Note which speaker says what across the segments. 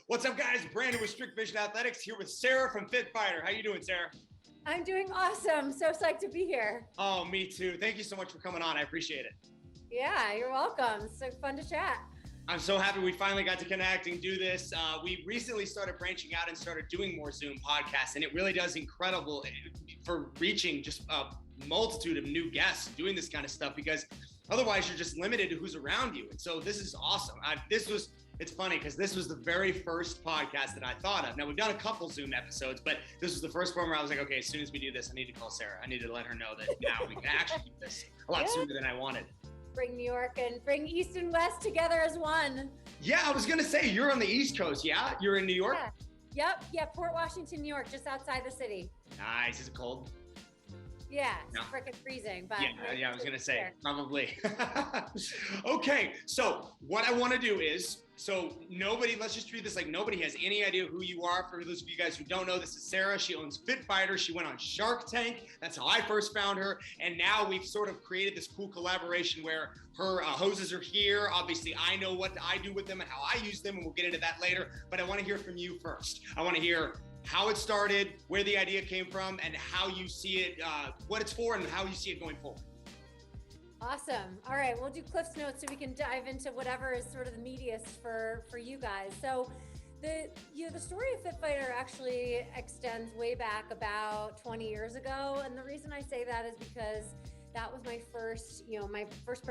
Speaker 1: What's up, guys? Brandon with Strict Vision Athletics here with Sarah from FitFighter. How you doing, Sarah?
Speaker 2: I'm doing awesome. So psyched to be here.
Speaker 1: Oh, me too. Thank you so much for coming on. I appreciate it.
Speaker 2: Yeah, you're welcome. So fun to chat.
Speaker 1: I'm so happy we finally got to connect and do this. We recently started branching out and started doing more Zoom podcasts, and it really does incredible for reaching just a multitude of new guests doing this kind of stuff, because otherwise you're just limited to who's around you. And so this is awesome. It's funny because this was the very first podcast that I thought of. Now, we've done a couple Zoom episodes, but this was the first one where I was like, okay, as soon as we do this, I need to call Sarah. I need to let her know that now we can actually do this a lot sooner than I wanted.
Speaker 2: Bring New York and bring East and West together as one.
Speaker 1: Yeah, I was going to say, you're on the East Coast, yeah? You're in New York?
Speaker 2: Yeah. Port Washington, New York, just outside the city.
Speaker 1: Nice. Is it cold?
Speaker 2: Yeah, it's freaking freezing. But
Speaker 1: yeah, I was going to say, probably. Okay, so what I want to do is, let's just treat this like nobody has any idea who you are. For those of you guys who don't know, this is Sarah. She owns FitFighter. She went on Shark Tank. That's how I first found her. And now we've sort of created this cool collaboration where her hoses are here. Obviously, I know what I do with them and how I use them, and we'll get into that later. But I want to hear from you first. I want to hear how it started, where the idea came from, and how you see it, what it's for, and how you see it going forward.
Speaker 2: Awesome. All right, we'll do Cliff's Notes so we can dive into whatever is sort of the meatiest for you guys. So the story of FitFighter actually extends way back about 20 years ago. And the reason I say that is because that was my first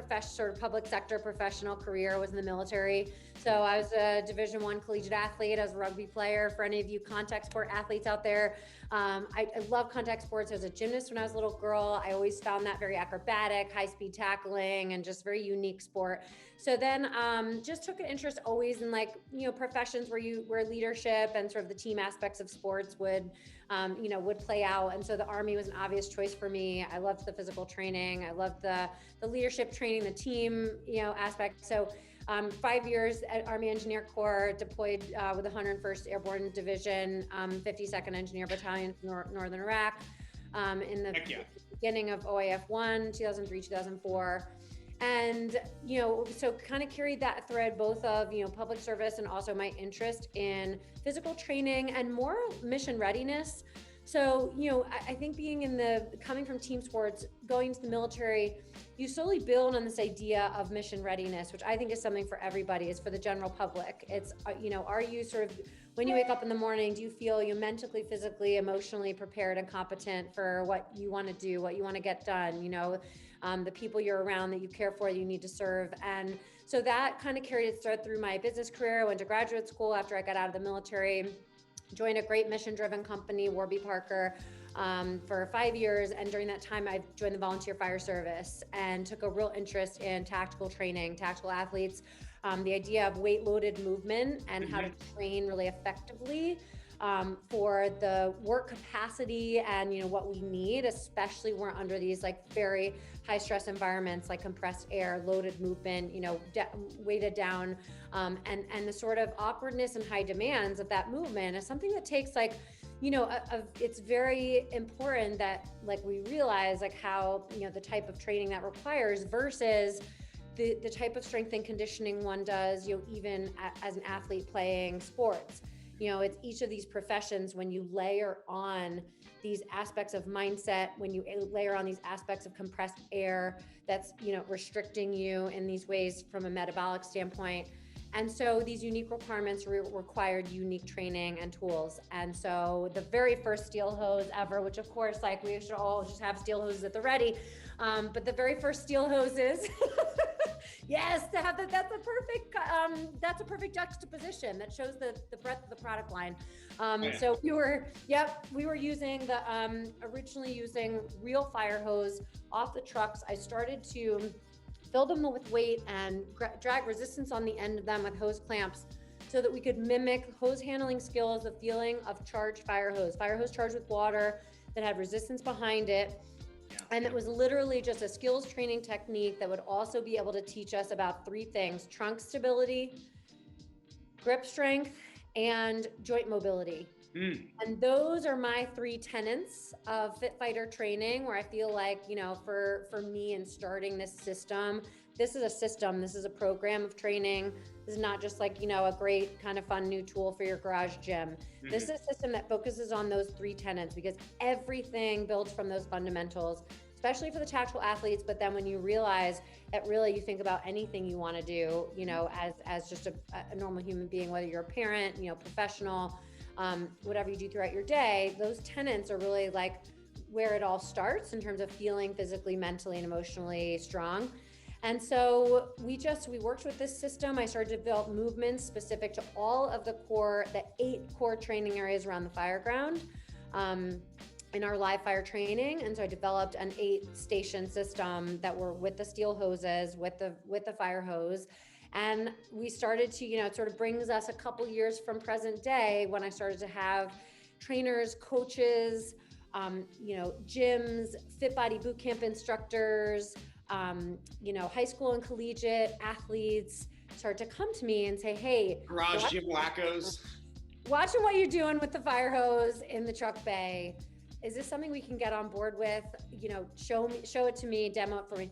Speaker 2: public sector professional career was in the military. So I was a Division I collegiate athlete. I was a rugby player. For any of you contact sport athletes out there, I love contact sports. I was a gymnast when I was a little girl. I always found that very acrobatic, high-speed tackling, and just very unique sport. So then just took an interest always in professions where leadership and sort of the team aspects of sports would play out. And so the Army was an obvious choice for me. I loved the physical training. I loved the leadership training, the team, aspect. So 5 years at Army Engineer Corps, deployed with the 101st Airborne Division, 52nd Engineer Battalion, Northern Iraq, in the beginning of OIF 1, 2003, 2004. And, so kind of carried that thread both of, public service and also my interest in physical training and more mission readiness. So, I think coming from team sports, going to the military, you slowly build on this idea of mission readiness, which I think is something for everybody, is for the general public. It's, are you sort of, when you wake up in the morning, do you feel you mentally, physically, emotionally prepared and competent for what you want to do, what you want to get done, the people you're around that you care for, you need to serve. And so that kind of carried its thread through my business career. I went to graduate school after I got out of the military. Joined a great mission-driven company, Warby Parker, for 5 years. And during that time, I joined the Volunteer Fire Service and took a real interest in tactical training, tactical athletes, the idea of weight-loaded movement and how to train really effectively for the work capacity and what we need, especially when we're under these very high stress environments like compressed air, loaded movement, weighted down, and the sort of awkwardness and high demands of that movement is something that takes it's very important that we realize how the type of training that requires versus the type of strength and conditioning one does even as an athlete playing sports. It's each of these professions, when you layer on these aspects of mindset, when you layer on these aspects of compressed air that's, restricting you in these ways from a metabolic standpoint. And so these unique requirements required unique training and tools. And so the very first steel hose ever, which of course, we should all just have steel hoses at the ready. But the very first steel hoses, yes, that's a perfect juxtaposition that shows the breadth of the product line. So we were originally using real fire hose off the trucks. I started to fill them with weight and drag resistance on the end of them with hose clamps so that we could mimic hose handling skills, the feeling of charged fire hose charged with water that had resistance behind it. And it was literally just a skills training technique that would also be able to teach us about three things: trunk stability, grip strength, and joint mobility. And those are my three tenets of FitFighter training, where I feel for me in starting this system, this is a system, this is a program of training. This is not just like, a great kind of fun new tool for your garage gym. Mm-hmm. This is a system that focuses on those 3 tenets, because everything builds from those fundamentals, especially for the tactical athletes. But then when you realize that really you think about anything you want to do, as just a normal human being, whether you're a parent, professional, whatever you do throughout your day, those tenets are really like where it all starts in terms of feeling physically, mentally, and emotionally strong. And so we worked with this system. I started to develop movements specific to all of the 8 core training areas around the fire ground in our live fire training. And so I developed an 8-station system that were with the steel hoses, with the fire hose. And we started to, it sort of brings us a couple years from present day, when I started to have trainers, coaches, gyms, fit body boot camp instructors, high school and collegiate athletes start to come to me and say, hey,
Speaker 1: garage gym wackos,
Speaker 2: watching what you're doing with the fire hose in the truck bay. Is this something we can get on board with? Show it to me, demo it for me.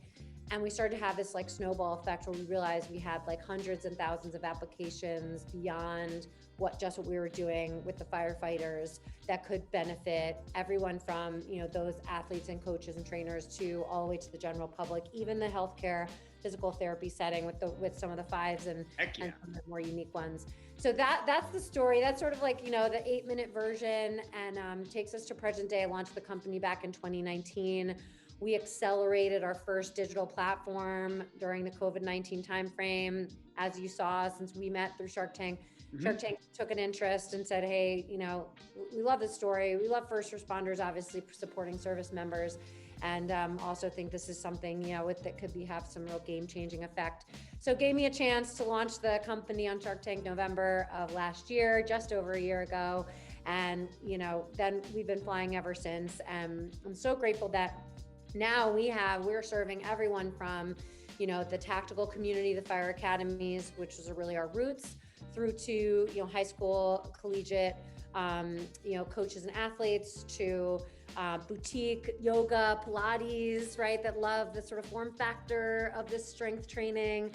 Speaker 2: And we started to have this like snowball effect, where we realized we had like hundreds and thousands of applications beyond what we were doing with the firefighters that could benefit everyone from, those athletes and coaches and trainers to all the way to the general public, even the healthcare physical therapy setting with some of the 5s and some of the more unique ones. So that's the story. That's sort of like, the 8-minute version, and takes us to present day. I launched the company back in 2019. We accelerated our first digital platform during the COVID-19 timeframe. As you saw, since we met through Shark Tank, mm-hmm. Shark Tank took an interest and said, hey, we love this story. We love first responders, obviously supporting service members. And also think this is something, that could have some real game-changing effect. So gave me a chance to launch the company on Shark Tank November of last year, just over a year ago. And, then we've been flying ever since. And I'm so grateful that now we're serving everyone from, the tactical community, the fire academies, which was really our roots, through to, high school, collegiate, coaches and athletes, to boutique yoga, Pilates, right? That love the sort of form factor of this strength training,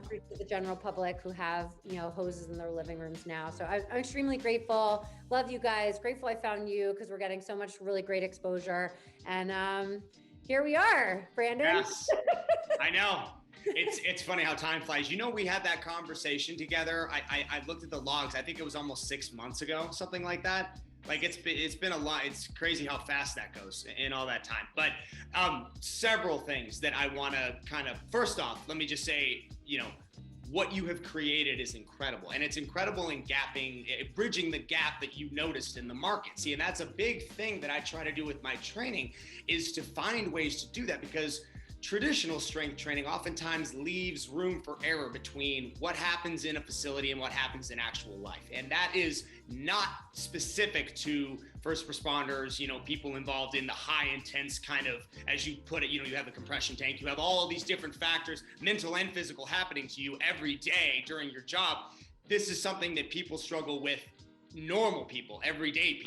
Speaker 2: through to the general public who have, hoses in their living rooms now. So I'm extremely grateful. Love you guys. Grateful I found you, because we're getting so much really great exposure. And here we are, Brandon.
Speaker 1: Yes, I know. It's funny how time flies. We had that conversation together. I looked at the logs. I think it was almost 6 months ago, something like that. Like it's been a lot. It's crazy how fast that goes in all that time. But several things that I want to kind of, first off, let me just say, what you have created is incredible. And it's incredible in bridging the gap that you noticed in the market. See, and that's a big thing that I try to do with my training, is to find ways to do that, because traditional strength training oftentimes leaves room for error between what happens in a facility and what happens in actual life. And that is not specific to first responders, people involved in the high intense kind of, as you put it, you have the compression tank, you have all of these different factors, mental and physical, happening to you every day during your job. This is something that people struggle with, normal people, everyday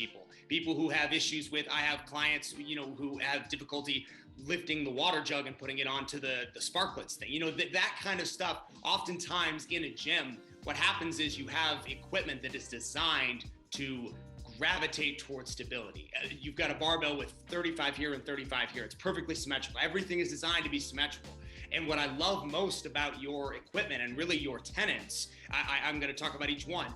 Speaker 1: people who have issues with. I have clients, who have difficulty lifting the water jug and putting it onto the sparklets thing. That kind of stuff. Oftentimes in a gym, what happens is you have equipment that is designed to gravitate towards stability. You've got a barbell with 35 here and 35 here. It's perfectly symmetrical. Everything is designed to be symmetrical. And what I love most about your equipment, and really your tenets, I'm going to talk about each one,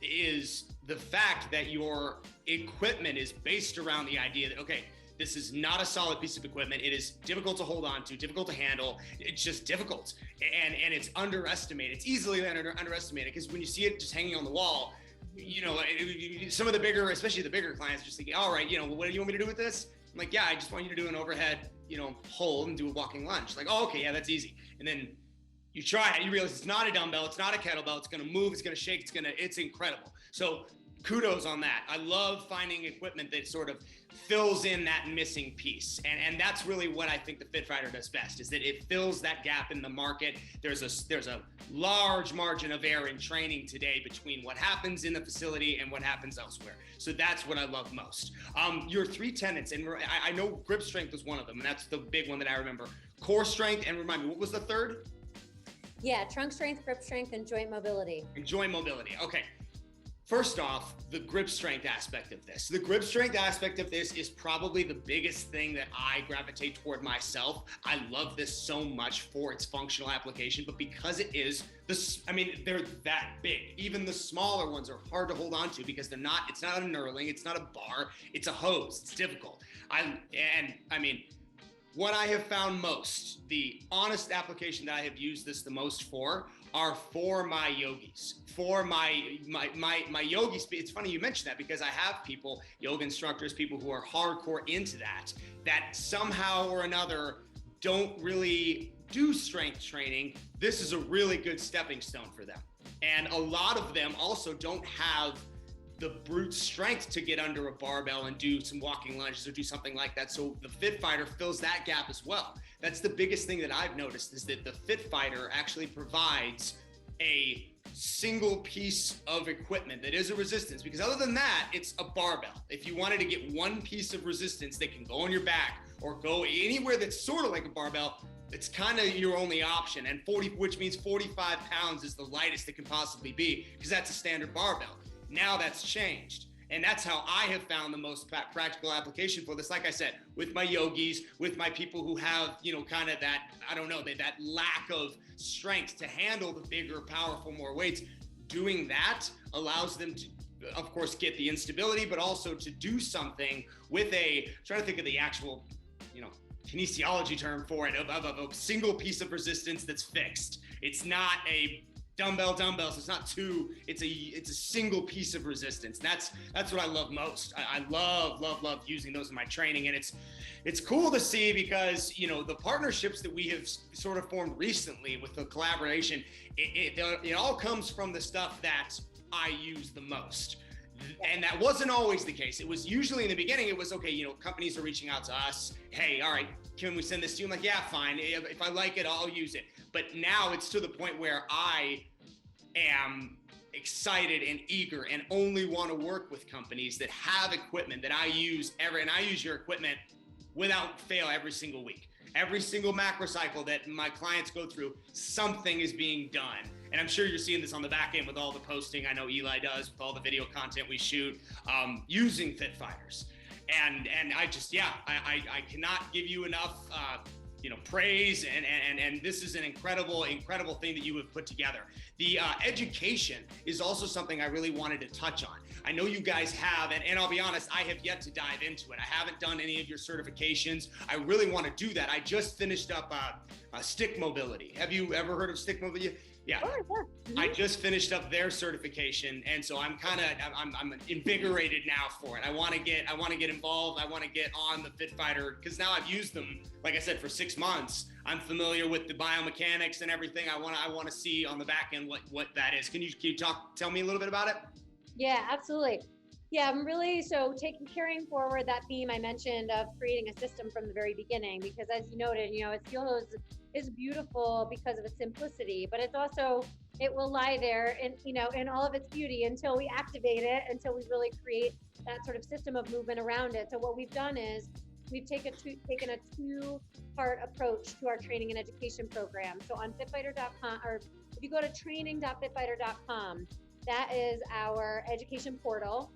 Speaker 1: is the fact that your equipment is based around the idea that, okay, this is not a solid piece of equipment. It is difficult to hold on to, difficult to handle. It's just difficult. And it's underestimated. It's easily underestimated, because when you see it just hanging on the wall, some of the bigger, especially the bigger clients, just thinking, all right, what do you want me to do with this? I'm like, yeah, I just want you to do an overhead, hold and do a walking lunge. Like, oh, okay, yeah, that's easy. And then you try it, you realize it's not a dumbbell, it's not a kettlebell, it's gonna move, it's gonna shake, it's incredible. So kudos on that. I love finding equipment that sort of fills in that missing piece. And that's really what I think the FitFighter does best, is that it fills that gap in the market. There's a large margin of error in training today between what happens in the facility and what happens elsewhere. So that's what I love most. Your 3 tenets, and I know grip strength was one of them, and that's the big one that I remember. core strength, and remind me, what was the third?
Speaker 2: Yeah, trunk strength, grip strength, and joint mobility.
Speaker 1: And joint mobility. Okay. First off, the grip strength aspect of this. The grip strength aspect of this is probably the biggest thing that I gravitate toward myself. I love this so much for its functional application, but because it is this, I mean, they're that big. Even the smaller ones are hard to hold on to because it's not a knurling, it's not a bar, it's a hose. It's difficult. What I have found most, the honest application that I have used this the most for, are for my yogis, for my yogis. It's funny you mentioned that because I have people, yoga instructors, people who are hardcore into that somehow or another don't really do strength training. This is a really good stepping stone for them. And a lot of them also don't have the brute strength to get under a barbell and do some walking lunges or do something like that. So the FitFighter fills that gap as well. That's the biggest thing that I've noticed, is that the FitFighter actually provides a single piece of equipment that is a resistance, because other than that, it's a barbell. If you wanted to get one piece of resistance that can go on your back or go anywhere that's sort of like a barbell, it's kind of your only option. And which means 45 pounds is the lightest it can possibly be, because that's a standard barbell. Now that's changed. And that's how I have found the most practical application for this. Like I said, with my yogis, with my people who have, kind of that, that lack of strength to handle the bigger, powerful, more weights, doing that allows them to, of course, get the instability, but also to do something with trying to think of the actual, kinesiology term for it, of a single piece of resistance that's fixed. It's not a dumbbells. It's not two. It's a single piece of resistance. That's what I love most. I love using those in my training, and it's cool to see because the partnerships that we have sort of formed recently with the collaboration, it all comes from the stuff that I use the most. And that wasn't always the case. It was usually in the beginning, it was okay, companies are reaching out to us. Hey, all right, can we send this to you? I'm like, yeah, fine. If I like it, I'll use it. But now it's to the point where I am excited and eager and only want to work with companies that have equipment that I use and I use your equipment without fail every single week. Every single Macrocycle that my clients go through, something is being done. And I'm sure you're seeing this on the back end with all the posting. I know Eli does with all the video content we shoot using FitFighters. And I just, I cannot give you enough, praise. And this is an incredible thing that you have put together. The education is also something I really wanted to touch on. I know you guys have, and I'll be honest, I have yet to dive into it. I haven't done any of your certifications. I really want to do that. I just finished up stick mobility. Have you ever heard of stick mobility? Yeah.
Speaker 2: Sure. Mm-hmm.
Speaker 1: I just finished up their certification, and so I'm invigorated now for it. I want to get involved. I want to get on the FitFighter because now I've used them, like I said, for 6 months. I'm familiar with the biomechanics and everything. I want to see on the back end what that is. Can you tell me a little bit about it?
Speaker 2: Yeah, absolutely. Yeah, I'm really carrying forward that theme I mentioned of creating a system from the very beginning, because as you noted, steel hose is beautiful because of its simplicity, but it will lie there in all of its beauty until we activate it, until we really create that sort of system of movement around it. So what we've done is we've taken a two-part approach to our training and education program. So on FitFighter.com, or if you go to training.fitfighter.com, that is our education portal.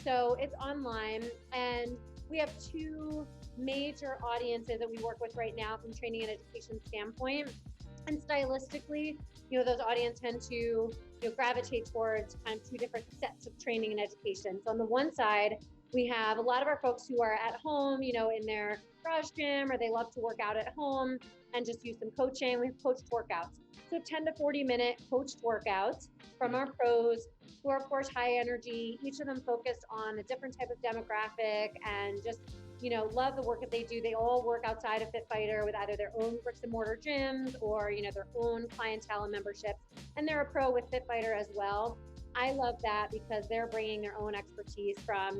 Speaker 2: So it's online, and we have two major audiences that we work with right now from training and education standpoint. And stylistically, those audiences tend to gravitate towards kind of two different sets of training and education. So on the one side, we have a lot of our folks who are at home, in their garage gym, or they love to work out at home and just use some coaching. We have coached workouts. So 10 to 40 minute coached workouts from our pros who are, of course, high energy, each of them focused on a different type of demographic and just, love the work that they do. They all work outside of FitFighter with either their own bricks and mortar gyms or, their own clientele and memberships. And they're a pro with FitFighter as well. I love that because they're bringing their own expertise from,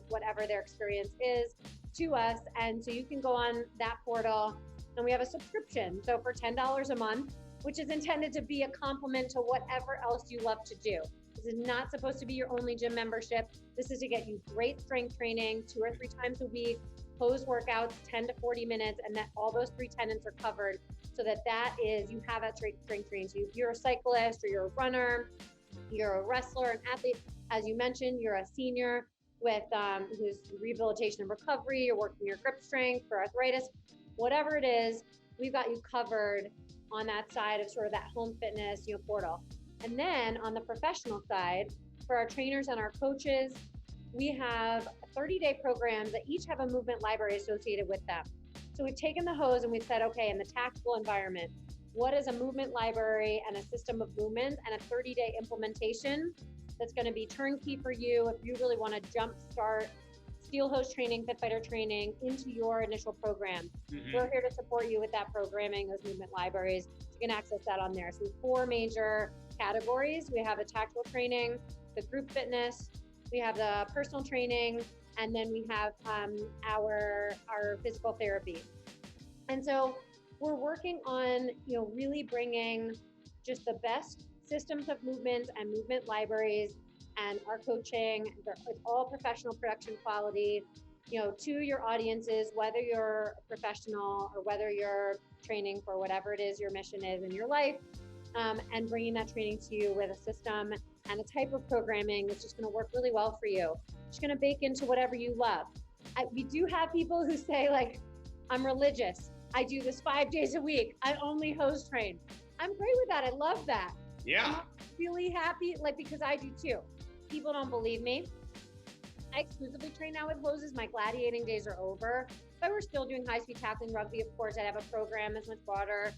Speaker 2: whatever their experience is to us. And so you can go on that portal, and we have a subscription. So for $10 a month, which is intended to be a complement to whatever else you love to do. This is not supposed to be your only gym membership. This is to get you great strength training 2 or 3 times a week, pose workouts, 10 to 40 minutes, and that all those 3 tenets are covered so that you have that strength training. So if you're a cyclist or you're a runner, you're a wrestler, an athlete, as you mentioned, you're a senior with who's rehabilitation and recovery, you're working your grip strength for arthritis, whatever it is, we've got you covered on that side of sort of that home fitness, portal. And then on the professional side, for our trainers and our coaches, we have 30-day programs that each have a movement library associated with them. So we've taken the hose and we've said, okay, in the tactical environment, what is a movement library and a system of movements and a 30-day implementation that's going to be turnkey for you if you really want to jumpstart steel hose training, FitFighter training into your initial program. We're here to support you with that programming, those movement libraries. You can access that on there. So we have 4 major categories. We have the tactical training, the group fitness, we have the personal training, and then we have our physical therapy. And so we're working on, really bringing just the best systems of movement and movement libraries and our coaching. It's all professional production quality, to your audiences, whether you're a professional or whether you're training for whatever it is your mission is in your life, and bringing that training to you with a system and a type of programming that's just going to work really well for you. Just going to bake into whatever you love. We do have people who say, like, I'm religious. I do this 5 days a week. I only hose train. I'm great with that. I love that.
Speaker 1: Yeah.
Speaker 2: I'm really happy, because I do too. People don't believe me. I exclusively train now with hoses. My gladiating days are over. But we're still doing high-speed tackling rugby. Of course, I'd have a program that's much broader,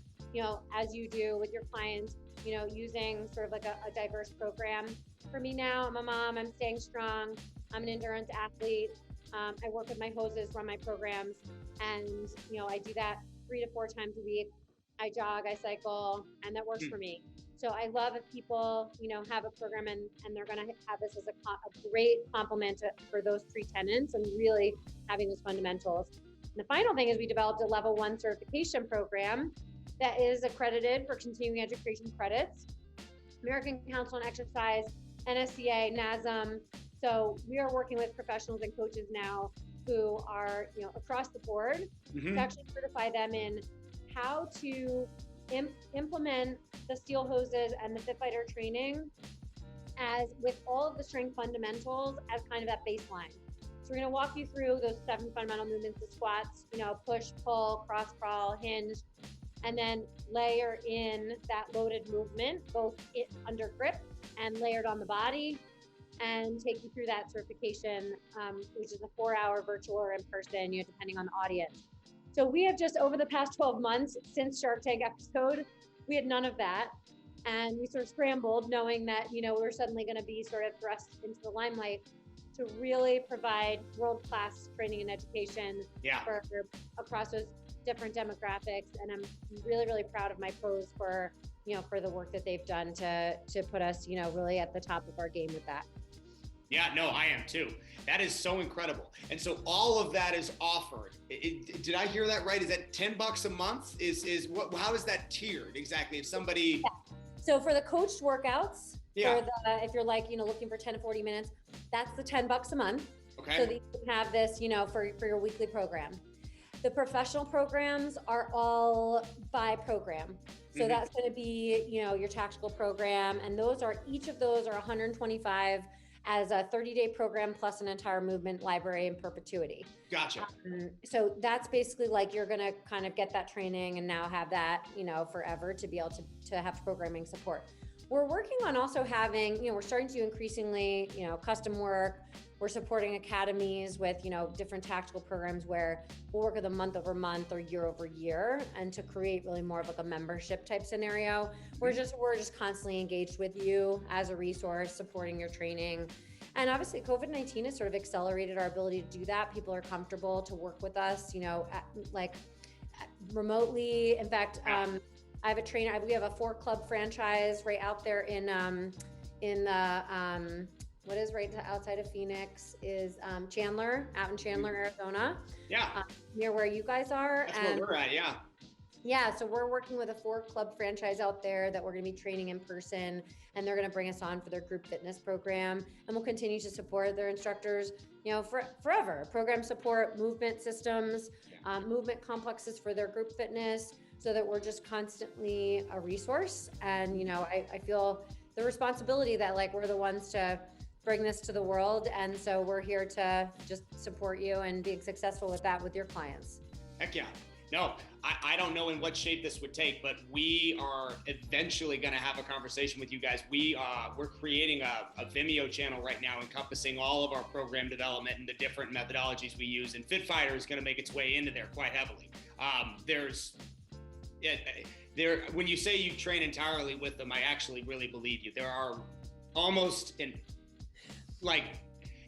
Speaker 2: as you do with your clients, using sort of like a diverse program. For me now, I'm a mom. I'm staying strong. I'm an endurance athlete. I work with my hoses, run my programs, and I do that 3 to 4 times a week. I jog, I cycle, and that works for me. So I love if people, have a program and they're going to have this as a great complement for those 3 tenets and really having those fundamentals. And the final thing is we developed a level 1 certification program that is accredited for continuing education credits, American Council on Exercise, NSCA, NASM. So we are working with professionals and coaches now who are, across the board to actually certify them in how to implement the steel hoses and the FitFighter training as with all of the strength fundamentals as kind of that baseline. So we're going to walk you through those 7 fundamental movements: the squats, push, pull, cross crawl, hinge, and then layer in that loaded movement, both under grip and layered on the body, and take you through that certification, which is a 4-hour virtual or in person, depending on the audience. So we have just over the past 12 months since Shark Tank episode, we had none of that. And we sort of scrambled knowing that, we're suddenly going to be sort of thrust into the limelight to really provide world-class training and education for across those different demographics. And I'm really, really proud of my pros for the work that they've done to put us, really at the top of our game with that.
Speaker 1: Yeah, no, I am too. That is so incredible. And so all of that is offered. Did I hear that right? Is that $10 a month? How is that tiered exactly? If somebody...
Speaker 2: Yeah. So for the coached workouts,
Speaker 1: yeah.
Speaker 2: If you're looking for 10 to 40 minutes, that's the $10 a month.
Speaker 1: Okay.
Speaker 2: So that you can have this, for your weekly program. The professional programs are all by program. So that's going to be, your tactical program. And each of those are $125 as a 30-day program plus an entire movement library in perpetuity.
Speaker 1: Gotcha.
Speaker 2: So that's basically you're going to kind of get that training and now have that, forever to be able to have programming support. We're working on also having, we're starting to do increasingly, custom work. We're supporting academies with, different tactical programs where we'll work with them month over month or year over year, and to create really more of a membership type scenario. We're just constantly engaged with you as a resource, supporting your training. And obviously COVID-19 has sort of accelerated our ability to do that. People are comfortable to work with us, remotely. In fact, I have a trainer, we have a 4-club franchise right out there in the, what is right outside of Phoenix is Chandler, out in Chandler, Arizona.
Speaker 1: Yeah.
Speaker 2: Near where you guys are.
Speaker 1: That's where we're at, yeah.
Speaker 2: Yeah, so we're working with a 4-club franchise out there that we're going to be training in person, and they're going to bring us on for their group fitness program, and we'll continue to support their instructors, forever. Program support, movement systems, movement complexes for their group fitness, so that we're just constantly a resource. And I feel the responsibility that like we're the ones to bring this to the world, and so we're here to just support you and being successful with that with your clients.
Speaker 1: Heck yeah. No, I don't know in what shape this would take, but we are eventually going to have a conversation with you guys. We're creating a Vimeo channel right now encompassing all of our program development and the different methodologies we use, and FitFighter is going to make its way into there quite heavily. When you say you train entirely with them, I actually really believe you. There are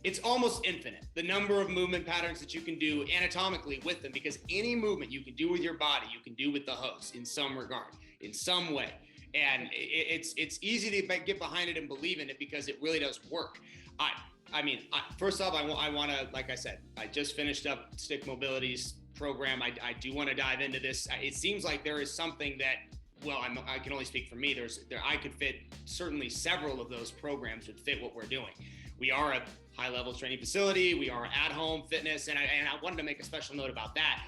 Speaker 1: it's almost infinite, the number of movement patterns that you can do anatomically with them, because any movement you can do with your body, you can do with the hose in some regard, in some way. And it's easy to get behind it and believe in it because it really does work. First off, I want to, like I said, I just finished up Stick Mobility's program. I do want to dive into this. It seems like there is something that, I can only speak for me. I could fit, certainly several of those programs would fit what we're doing. We are a high-level training facility. We are at-home fitness, and I wanted to make a special note about that.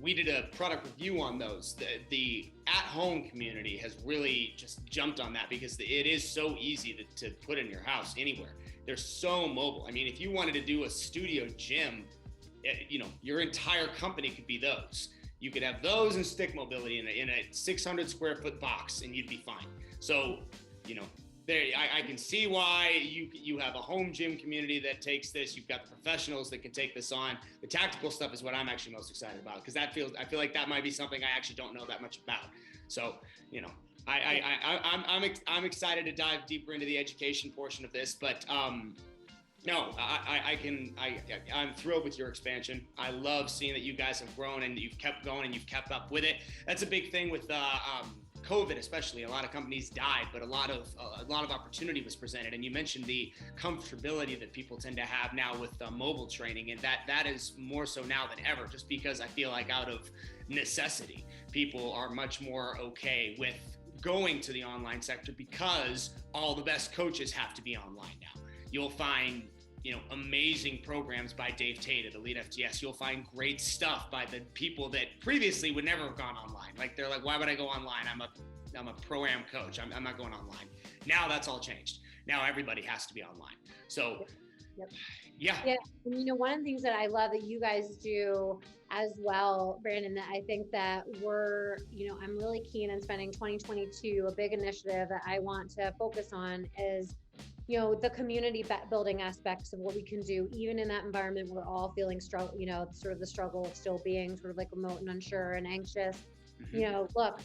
Speaker 1: We did a product review on those. The at-home community has really just jumped on that because it is so easy to put in your house anywhere. They're so mobile. I mean, if you wanted to do a studio gym, your entire company could be those. You could have those and Stick Mobility in a 600 square foot box, and you'd be fine. So, I can see why you have a home gym community that takes this. You've got the professionals that can take this on. The tactical stuff is what I'm actually most excited about, because I feel like that might be something I actually don't know that much about. So, I'm excited to dive deeper into the education portion of this, but I'm thrilled with your expansion. I love seeing that you guys have grown and you've kept going and you've kept up with it. That's a big thing with COVID, especially. A lot of companies died, but a lot of opportunity was presented. And you mentioned the comfortability that people tend to have now with mobile training, and that is more so now than ever, just because I feel like out of necessity, people are much more okay with going to the online sector because all the best coaches have to be online now. You'll find amazing programs by Dave Tate at Elite FTS. You'll find great stuff by the people that previously would never have gone online. Like, they're like, why would I go online? I'm a pro-am coach. I'm not going online. Now that's all changed. Now everybody has to be online. So,
Speaker 2: yep.
Speaker 1: Yeah.
Speaker 2: And one of the things that I love that you guys do as well, Brandon, that I think that I'm really keen on spending 2022, a big initiative that I want to focus on is the community building aspects of what we can do, even in that environment, we're all feeling sort of the struggle of still being sort of like remote and unsure and anxious. Mm-hmm. Look,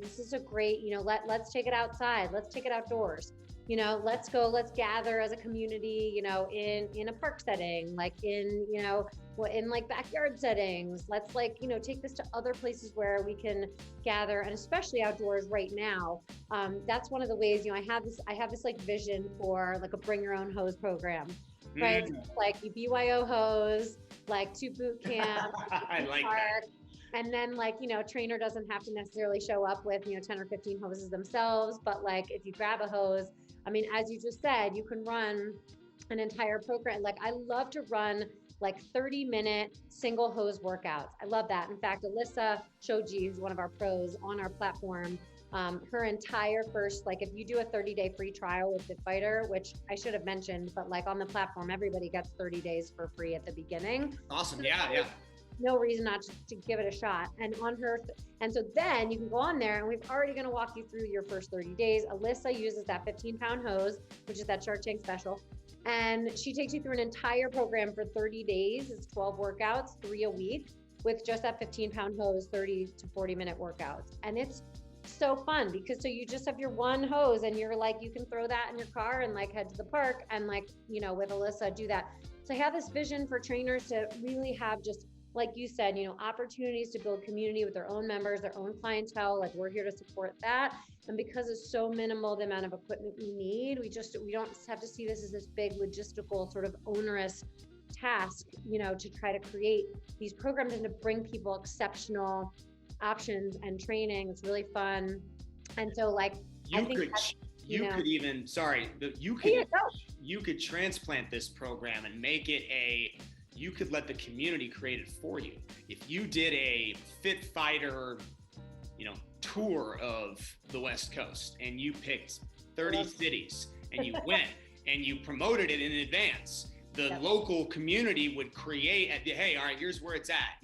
Speaker 2: this is a great, let's take it outside. Let's take it outdoors. Let's gather as a community, in a park setting, like in like backyard settings. Let's take this to other places where we can gather, and especially outdoors right now. That's one of the ways, I have this like vision for like a bring your own hose program, right? Mm. Like you BYO hose, like to boot camp,
Speaker 1: I like park. That.
Speaker 2: And then trainer doesn't have to necessarily show up with, 10 or 15 hoses themselves, but if you grab a hose, as you just said, you can run an entire program. I love to run 30-minute single hose workouts. I love that. In fact, Alyssa Shoji, who's one of our pros on our platform, her entire first, if you do a 30-day free trial with FitFighter, which I should have mentioned, but on the platform, everybody gets 30 days for free at the beginning.
Speaker 1: Awesome. Yeah.
Speaker 2: No reason not to give it a shot. And so then you can go on there, and we're already going to walk you through your first 30 days. Alyssa uses that 15-pound hose, which is that Shark Tank special. And she takes you through an entire program for 30 days. It's 12 workouts, 3 a week, with just that 15-pound hose, 30 to 40-minute workouts. And it's so fun because you just have your one hose, and you're you can throw that in your car and head to the park and with Alyssa do that. So I have this vision for trainers to really have just, like you said, opportunities to build community with their own members, their own clientele. We're here to support that. And because it's so minimal, the amount of equipment we need, we don't have to see this as this big logistical sort of onerous task, to try to create these programs and to bring people exceptional options and training. It's really fun. And so like,
Speaker 1: You
Speaker 2: I think
Speaker 1: could, you
Speaker 2: know,
Speaker 1: could even, sorry, you
Speaker 2: yeah,
Speaker 1: could, you could transplant this program and make it you could let the community create it for you. If you did a FitFighter, tour of the West Coast and you picked 30 cities and you went and you promoted it in advance, the local community would create, hey, all right, here's where it's at.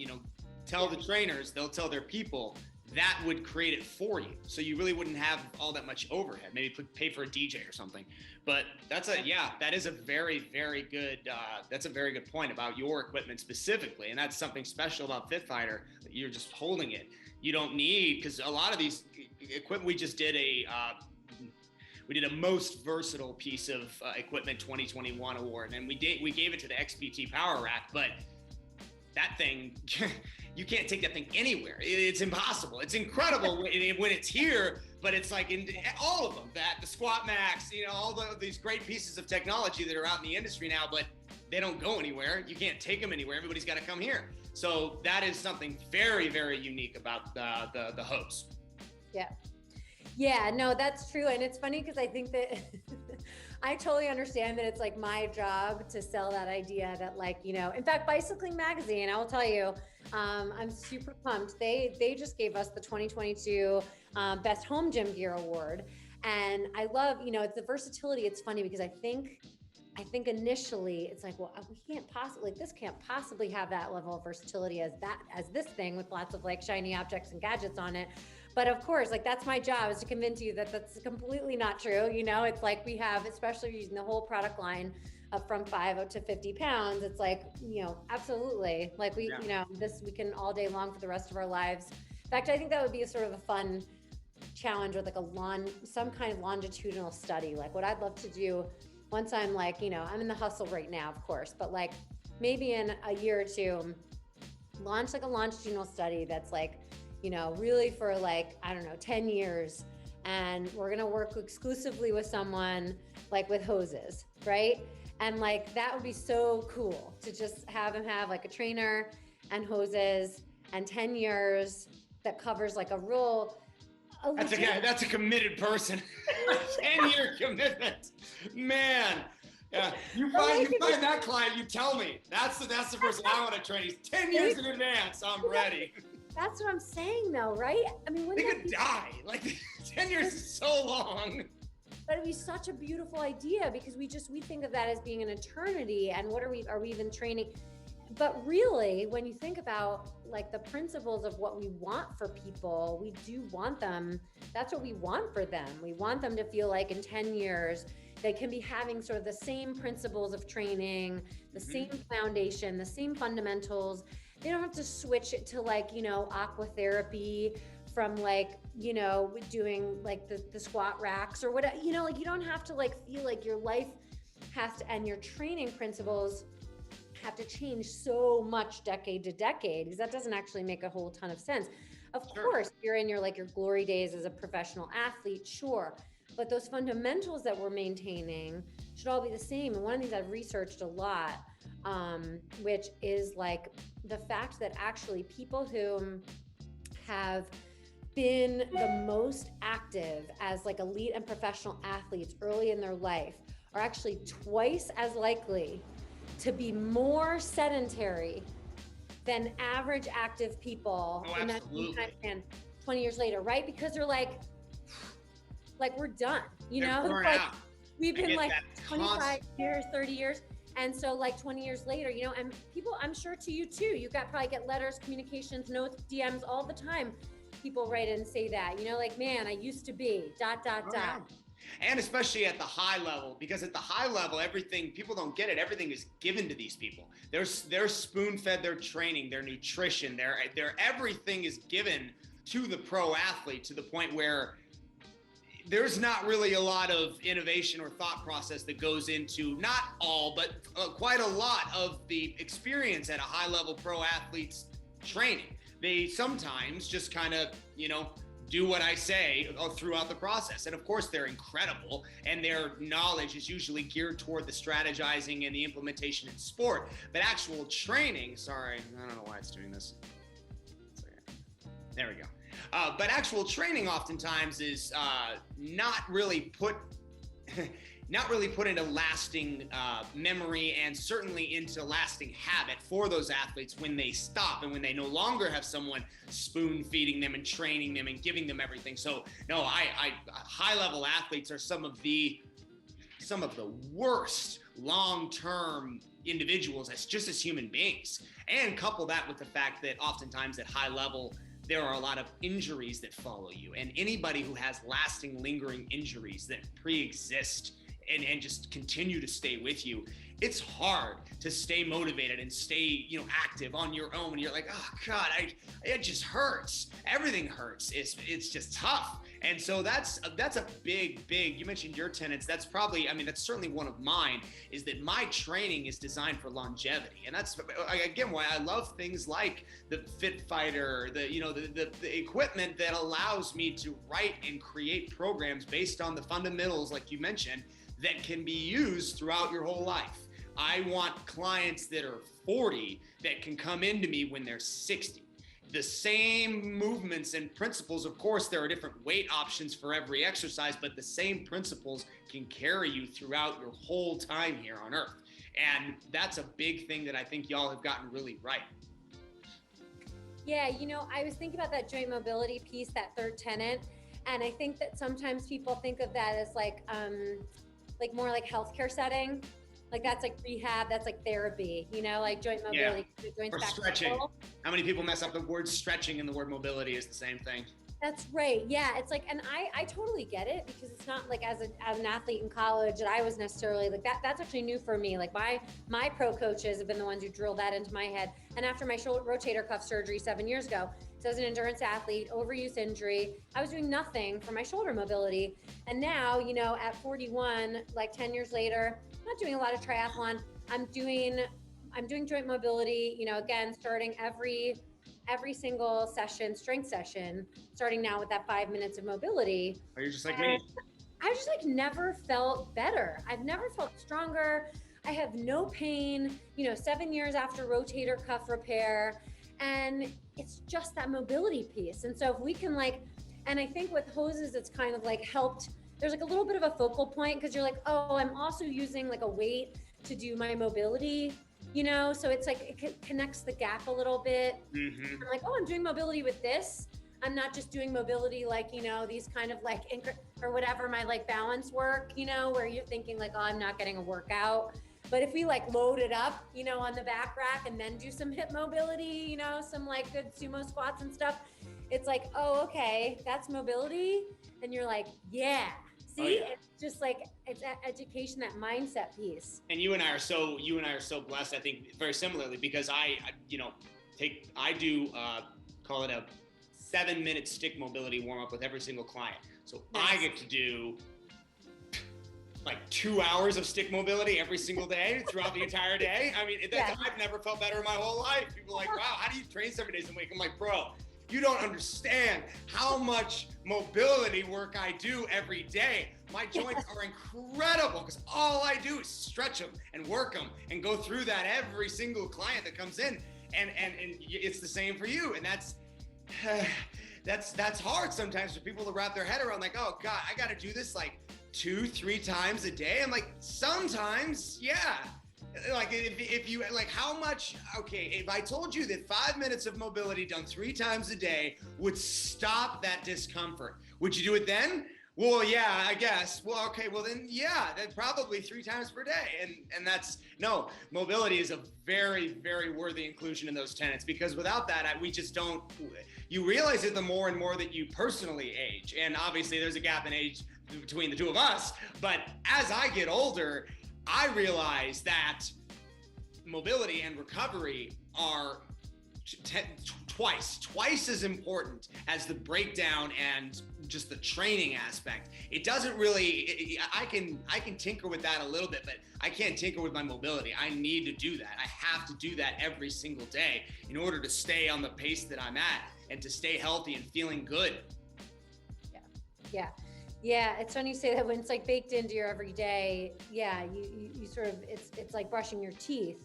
Speaker 1: Tell the trainers, they'll tell their people. That would create it for you. So you really wouldn't have all that much overhead. Maybe pay for a DJ or something. But that is a very, very good, that's a very good point about your equipment specifically. And that's something special about FitFighter, that you're just holding it. You don't need, because a lot of these equipment, we just did a most versatile piece of equipment 2021 award. And we gave it to the XPT Power Rack, but that thing, you can't take that thing anywhere. It's impossible. It's incredible when it's here, but it's like in all of them, the Squat Max, all these great pieces of technology that are out in the industry now, but they don't go anywhere. You can't take them anywhere. Everybody's got to come here. So that is something very, very unique about the hose.
Speaker 2: Yeah, no, that's true. And it's funny because I think that I totally understand that it's like my job to sell that idea that in fact, Bicycling Magazine, I will tell you, I'm super pumped. They just gave us the 2022 Best Home Gym Gear Award. And I love, it's the versatility. It's funny because I think initially it's like, well, this can't possibly have that level of versatility as this thing with lots of shiny objects and gadgets on it. But of course, that's my job, is to convince you that that's completely not true. It's like we have, especially using the whole product line from 5 up to 50 pounds. It's absolutely this we can all day long for the rest of our lives. In fact, I think that would be a sort of a fun challenge with some kind of longitudinal study. What I'd love to do once I'm I'm in the hustle right now, of course, but maybe in a year or two, launch a longitudinal study that's really for 10 years. And we're going to work exclusively with someone with hoses, right? And that would be so cool to just have him have a trainer and hoses and 10 years that covers a real.
Speaker 1: That's a committed person. 10-year commitment, man. Yeah, you find that client, you tell me. That's the person I want to train. He's 10 years in advance. I'm ready.
Speaker 2: That's what I'm saying, though, right? I mean,
Speaker 1: they could die. 10 years is so long.
Speaker 2: But it'd be such a beautiful idea because we think of that as being an eternity. And what are we even training? But really, when you think about the principles of what we want for people, we do want them. That's what we want for them. We want them to feel in 10 years, they can be having sort of the same principles of training, the same foundation, the same fundamentals. They don't have to switch it to aqua therapy from doing the squat racks or whatever, you don't have to feel like your life has to, and your training principles have to change so much decade to decade, because that doesn't actually make a whole ton of sense. Of course, you're in your glory days as a professional athlete, sure. But those fundamentals that we're maintaining should all be the same. And one of the things I've researched a lot, which is the fact that actually people who have been the most active as elite and professional athletes early in their life are actually twice as likely to be more sedentary than average active people in that same time span 20 years later, right? Because they're we're done, we've been 25 years, 30 years. And so 20 years later, and people, I'm sure to you too, you probably get letters, communications, notes, DMs all the time. People write in and say that, man, I used to be ...
Speaker 1: Yeah. And especially at the high level, because at the high level, everything, people don't get it. Everything is given to these people. They're spoon-fed their training, their nutrition, their everything is given to the pro athlete, to the point where there's not really a lot of innovation or thought process that goes into, not all, but quite a lot of the experience at a high level pro athlete's training. They sometimes just kind of, do what I say throughout the process. And of course they're incredible, and their knowledge is usually geared toward the strategizing and the implementation in sport. But actual training, sorry, I don't know why it's doing this. There we go. But actual training oftentimes is not really put into lasting memory, and certainly into lasting habit for those athletes when they stop and when they no longer have someone spoon feeding them and training them and giving them everything. So no, high level athletes are some of the worst long-term individuals as human beings. And couple that with the fact that oftentimes at high level, there are a lot of injuries that follow you. And anybody who has lasting, lingering injuries that pre-exist and just continue to stay with you, it's hard to stay motivated and stay, active on your own. You're like, oh God, it just hurts. Everything hurts. It's just tough. And so that's a big, you mentioned your tenets. That's probably, that's certainly one of mine, is that my training is designed for longevity. And that's, again, why I love things like the FitFighter, the equipment that allows me to write and create programs based on the fundamentals, like you mentioned, that can be used throughout your whole life. I want clients that are 40 that can come into me when they're 60. The same movements and principles, of course, there are different weight options for every exercise, but the same principles can carry you throughout your whole time here on Earth. And that's a big thing that I think y'all have gotten really right.
Speaker 2: Yeah, I was thinking about that joint mobility piece, that third tenet, and I think that sometimes people think of that as like more like healthcare setting. Like that's like rehab, that's like therapy, like joint mobility.
Speaker 1: Yeah. Or stretching. How many people mess up the word stretching and the word mobility is the same thing?
Speaker 2: That's right. Yeah. It's like, and I totally get it, because it's not like as an athlete in college that I was necessarily like that. That's actually new for me. Like my pro coaches have been the ones who drilled that into my head. And after my shoulder rotator cuff surgery 7 years ago, so I was an endurance athlete, overuse injury. I was doing nothing for my shoulder mobility. And now, at 41, like 10 years later, I'm not doing a lot of triathlon. I'm doing joint mobility, again, starting every single session, strength session, starting now with that 5 minutes of mobility.
Speaker 1: Or you're just like me.
Speaker 2: I just never felt better. I've never felt stronger. I have no pain, 7 years after rotator cuff repair. And it's just that mobility piece. And so if we can and I think with hoses, it's kind of helped. There's a little bit of a focal point, because you're oh, I'm also using a weight to do my mobility, so it's it connects the gap a little bit.
Speaker 1: Mm-hmm.
Speaker 2: I'm oh, I'm doing mobility with this. I'm not just doing mobility these kind of or whatever, my balance work, where you're thinking oh, I'm not getting a workout. But if we load it up, on the back rack and then do some hip mobility, some good sumo squats and stuff, it's oh, okay, that's mobility. And you're yeah. See,
Speaker 1: oh, yeah.
Speaker 2: It's just it's education, that mindset piece.
Speaker 1: And you and I are so blessed, I think, very similarly, because I do call it a 7-minute stick mobility warm up with every single client. So nice. I get to do 2 hours of stick mobility every single day throughout the entire day. I've never felt better in my whole life. People are wow, how do you train 7 days a week? I'm bro, you don't understand how much mobility work I do every day. My joints are incredible, because all I do is stretch them and work them and go through that every single client that comes in. And it's the same for you. And that's hard sometimes for people to wrap their head around, oh God, I got to do this 2-3 times a day. I'm sometimes, yeah. If you how much, okay, if I told you that 5 minutes of mobility done 3 times a day would stop that discomfort, would you do it then? Well, yeah, I guess. Well, okay, well then, yeah, that's probably 3 times per day. And that's, no, mobility is a very, very worthy inclusion in those tenets, because without that, we just don't, you realize it the more and more that you personally age. And obviously there's a gap in age between the two of us. But as I get older, I realize that mobility and recovery are twice as important as the breakdown and just the training aspect. It doesn't really, I can tinker with that a little bit, but I can't tinker with my mobility. I need to do that. I have to do that every single day in order to stay on the pace that I'm at and to stay healthy and feeling good.
Speaker 2: Yeah, it's funny you say that, when it's baked into your everyday. Yeah, you sort of, it's like brushing your teeth.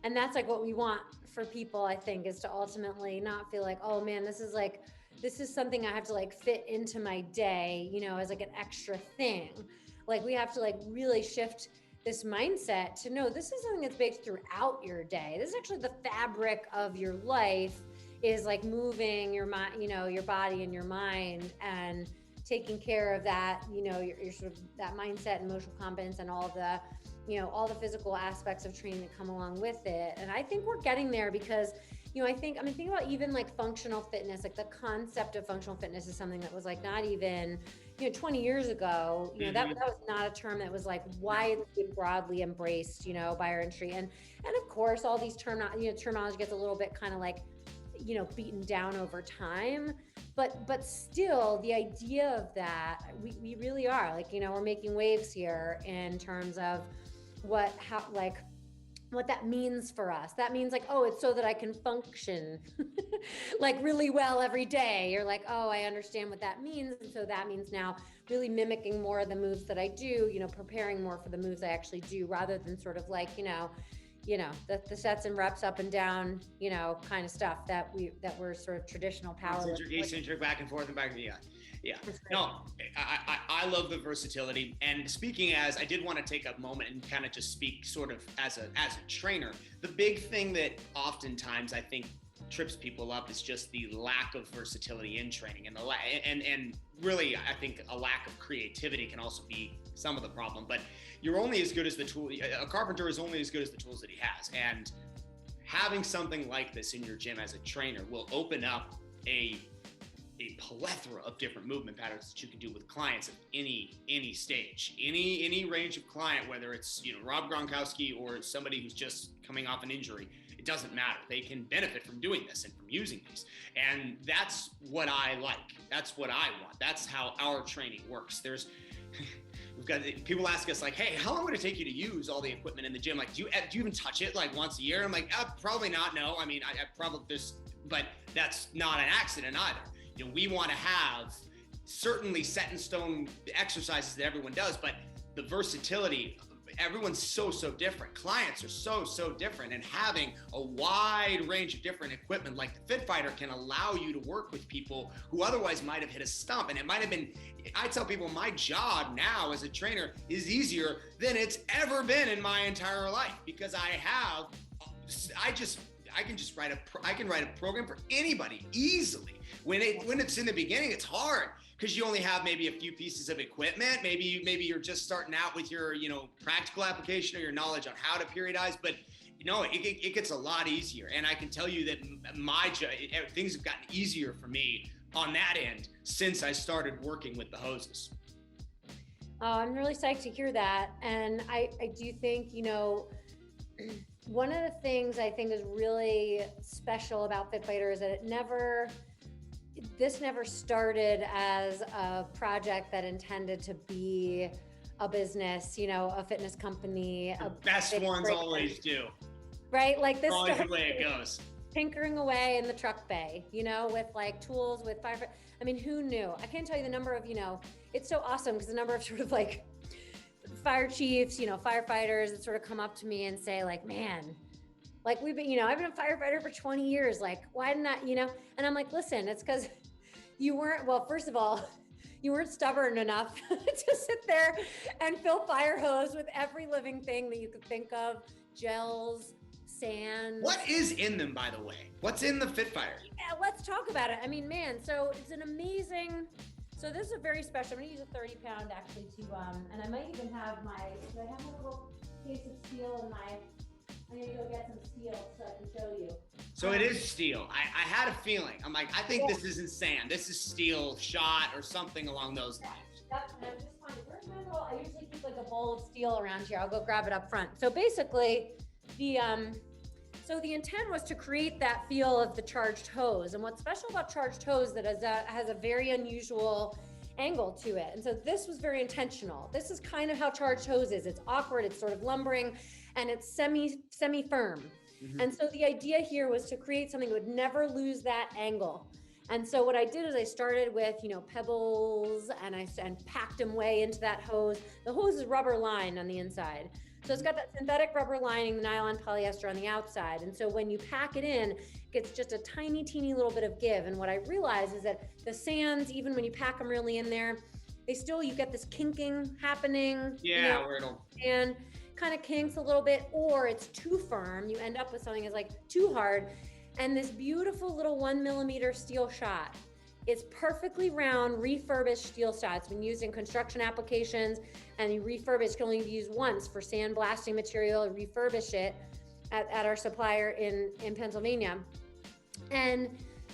Speaker 2: And that's what we want for people, I think, is to ultimately not feel oh man, this is this is something I have to like fit into my day, you know, as like an extra thing. Like we have to like really shift this mindset to know this is something that's baked throughout your day. This is actually the fabric of your life, is like moving your mind, you know, your body and your mind, and taking care of that, you know, your sort of that mindset and emotional competence and all the, you know, all the physical aspects of training that come along with it. And I think we're getting there because, you know, I mean, think about even like functional fitness, like the concept of functional fitness is something that was like not even, you know, 20 years ago, you know, that was not a term that was like widely broadly embraced, you know, by our industry. And of course, all these terminology gets a little bit kind of like, you know, beaten down over time, but still the idea of that, we really are like, you know, we're making waves here in terms of what that means for us. That means like, oh, it's so that I can function like really well every day. You're like, oh, I understand what that means. And so that means now really mimicking more of the moves that I do, you know, preparing more for the moves I actually do, rather than sort of like, you know, the sets and reps up and down, you know, kind of stuff that we're sort of traditional power.
Speaker 1: Eccentric back and forth and back. Yeah. No, I love the versatility. And speaking as, I did want to take a moment and kind of just speak sort of as a trainer. The big thing that oftentimes I think trips people up is just the lack of versatility in training, and and really I think a lack of creativity can also be some of the problem. But you're only as good as the tool. A carpenter is only as good as the tools that he has. And having something like this in your gym as a trainer will open up a plethora of different movement patterns that you can do with clients of any stage, any range of client, whether it's, you know, Rob Gronkowski or somebody who's just coming off an injury. It doesn't matter. They can benefit from doing this and from using these. And that's what I like. That's what I want. That's how our training works. We've got people ask us like, hey, how long would it take you to use all the equipment in the gym? Like, do you even touch it like once a year? I'm like, probably not. No, I mean, I probably but that's not an accident either. You know, we want to have certainly set in stone exercises that everyone does, but the versatility, everyone's so different. Clients are so different, and having a wide range of different equipment like the FitFighter can allow you to work with people who otherwise might have hit a stump. And it might have been, I tell people my job now as a trainer is easier than it's ever been in my entire life, because I can write a program for anybody easily. When it's in the beginning, it's hard because you only have maybe a few pieces of equipment. Maybe you're just starting out with your, you know, practical application or your knowledge on how to periodize, but you know, it gets a lot easier. And I can tell you that things have gotten easier for me on that end since I started working with the hoses.
Speaker 2: Oh, I'm really psyched to hear that. And I do think, you know, one of the things I think is really special about FitFighter is that this never started as a project that intended to be a business, you know, a fitness company.
Speaker 1: The best ones always do.
Speaker 2: Right? Like this
Speaker 1: always the way it goes.
Speaker 2: Tinkering away in the truck bay, you know, with like tools, with fire. I mean, who knew? I can't tell you the number of, you know, it's so awesome because the number of sort of like fire chiefs, you know, firefighters that sort of come up to me and say like, man, like we've been, you know, I've been a firefighter for 20 years. Like, why didn't I, you know? And I'm like, listen, it's because you weren't, well, first of all, you weren't stubborn enough to sit there and fill fire hose with every living thing that you could think of, gels, sand.
Speaker 1: What is in them, by the way? What's in the FitFighter?
Speaker 2: Yeah, let's talk about it. I mean, man, so it's an amazing, so this is a very special, I'm gonna use a 30-pound actually to, and I might even have I have a little case of steel in my, I need to go get some steel so I can show you.
Speaker 1: So it is steel. I had a feeling. I'm like, I think this isn't sand. This is steel shot or something along those lines.
Speaker 2: Yep, and I'm just finding, where's my little, I usually keep like a bowl of steel around here. I'll go grab it up front. So basically, the intent was to create that feel of the charged hose. And what's special about charged hose that has a very unusual angle to it. And so this was very intentional. This is kind of how charged hose is. It's awkward, it's sort of lumbering, and it's semi-firm. Mm-hmm. And so the idea here was to create something that would never lose that angle. And so what I did is I started with, you know, pebbles and packed them way into that hose. The hose is rubber lined on the inside. So it's got that synthetic rubber lining, the nylon polyester on the outside. And so when you pack it in, it gets just a tiny, teeny little bit of give. And what I realize is that the sands, even when you pack them really in there, you get this kinking happening.
Speaker 1: Yeah, where it'll.
Speaker 2: And kind of kinks a little bit, or it's too firm. You end up with something that's like too hard. And this beautiful little 1 millimeter steel shot. It's perfectly round, refurbished steel shot. It's been used in construction applications, and you refurbish, it can only be used once for sandblasting material, refurbish it at our supplier in Pennsylvania. And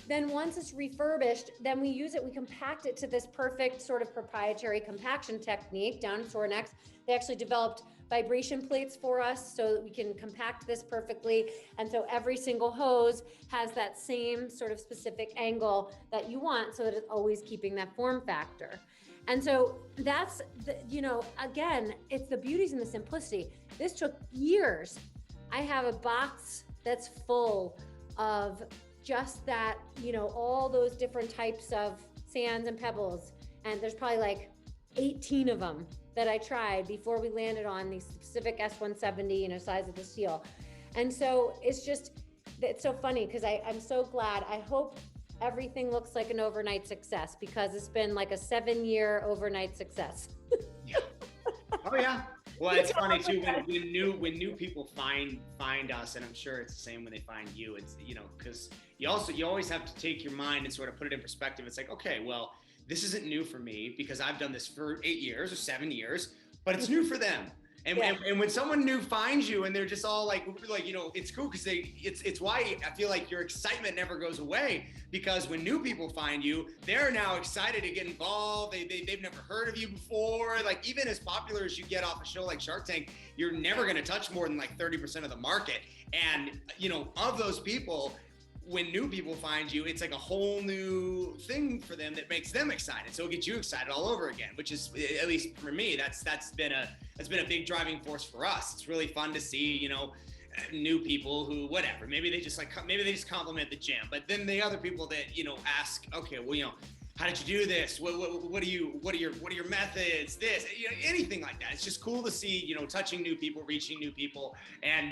Speaker 2: then once it's refurbished, then we use it, we compact it to this perfect sort of proprietary compaction technique down at Sorinex. They actually developed vibration plates for us so that we can compact this perfectly. And so every single hose has that same sort of specific angle that you want so that it's always keeping that form factor. And so that's, again, it's the beauties and the simplicity. This took years. I have a box that's full of just that, all those different types of sands and pebbles. And there's probably like 18 of them that I tried before we landed on the specific S170, size of the steel. And so it's so funny because I'm so glad. I hope everything looks like an overnight success because it's been like a 7-year overnight success.
Speaker 1: Yeah. Oh yeah. Well, it's funny too when new people find us, and I'm sure it's the same when they find you. It's because you always have to take your mind and sort of put it in perspective. It's like, okay, well, this isn't new for me because I've done this for 8 years or 7 years, but it's new for them. And, and when someone new finds you and they're just all like, it's cool because it's why I feel like your excitement never goes away, because when new people find you, they're now excited to get involved. They've never heard of you before. Like, even as popular as you get off a show like Shark Tank, you're never going to touch more than like 30% of the market. And, of those people, when new people find you, it's like a whole new thing for them that makes them excited. So it gets you excited all over again, which is, at least for me, that's been a big driving force for us. It's really fun to see, new people who, whatever, maybe they just compliment the gym, but then the other people that, ask, okay, well, how did you do this? What are your methods? This, anything like that. It's just cool to see, touching new people, reaching new people. And,